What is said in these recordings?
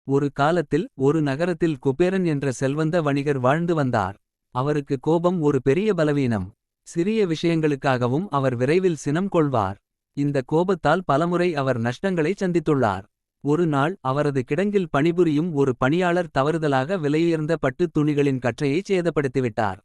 ஒரு காலத்தில் ஒரு நகரத்தில் குபேரன் என்ற செல்வந்த வணிகர் வாழ்ந்து வந்தார். அவருக்கு கோபம் ஒரு பெரிய பலவீனம். சிறிய விஷயங்களுக்காகவும் அவர் விரைவில் சினம் கொள்வார். இந்த கோபத்தால் பலமுறை அவர் நஷ்டங்களை சந்தித்துள்ளார். ஒரு நாள் அவரது கிடங்கில் பணிபுரியும் ஒரு பணியாளர் தவறுதலாக விலையுயர்ந்த பட்டுத் துணிகளின் கற்றையை சேதப்படுத்திவிட்டார்.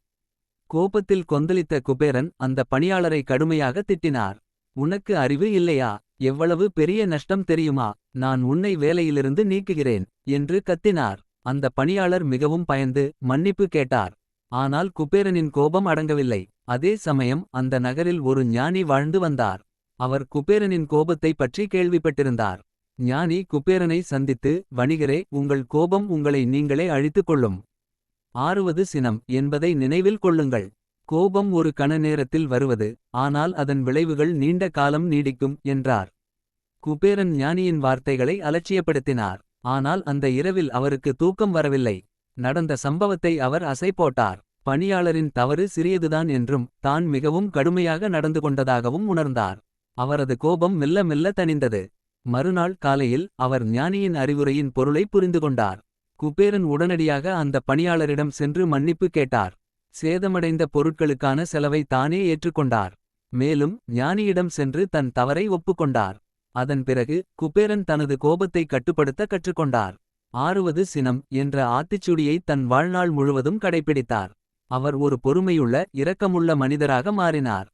கோபத்தில் கொந்தளித்த குபேரன் அந்த பணியாளரை கடுமையாக திட்டினார். உனக்கு அறிவு இல்லையா? எவ்வளவு பெரிய நஷ்டம் தெரியுமா? நான் உன்னை வேலையிலிருந்து நீக்குகிறேன் என்று கத்தினார். அந்த பணியாளர் மிகவும் பயந்து மன்னிப்பு கேட்டார். ஆனால் குபேரனின் கோபம் அடங்கவில்லை. அதே சமயம் அந்த நகரில் ஒரு ஞானி வாழ்ந்து வந்தார். அவர் குபேரனின் கோபத்தை பற்றி கேள்விப்பட்டிருந்தார். ஞானி குபேரனை சந்தித்து, வணிகரே, உங்கள் கோபம் உங்களை நீங்களே அழித்துக் கொள்ளும். ஆறுவது சினம் என்பதை நினைவில் கொள்ளுங்கள். கோபம் ஒரு கண நேரத்தில் வருவது, ஆனால் அதன் விளைவுகள் நீண்ட காலம் நீடிக்கும் என்றார். குபேரன் ஞானியின் வார்த்தைகளை அலட்சியப்படுத்தினார். ஆனால் அந்த இரவில் அவருக்கு தூக்கம் வரவில்லை. நடந்த சம்பவத்தை அவர் அசை போட்டார். பணியாளரின் தவறு சிறியதுதான் என்றும் தான் மிகவும் கடுமையாக நடந்து கொண்டதாகவும் உணர்ந்தார். அவரது கோபம் மெல்ல மெல்ல தணிந்தது. மறுநாள் காலையில் அவர் ஞானியின் அறிவுரையின் பொருளை புரிந்துகொண்டார். குபேரன் உடனடியாக அந்த பணியாளரிடம் சென்று மன்னிப்பு கேட்டார். சேதமடைந்த பொருட்களுக்கான செலவை தானே ஏற்றுக்கொண்டார். மேலும் ஞானியிடம் சென்று தன் தவறை ஒப்புக்கொண்டார். அதன் பிறகு குபேரன் தனது கோபத்தை கட்டுப்படுத்த கற்றுக்கொண்டார். ஆறுவது சினம் என்ற ஆத்திச்சூடியை தன் வாழ்நாள் முழுவதும் கடைப்பிடித்தார். அவர் ஒரு பொறுமையுள்ள, இரக்கமுள்ள மனிதராக மாறினார்.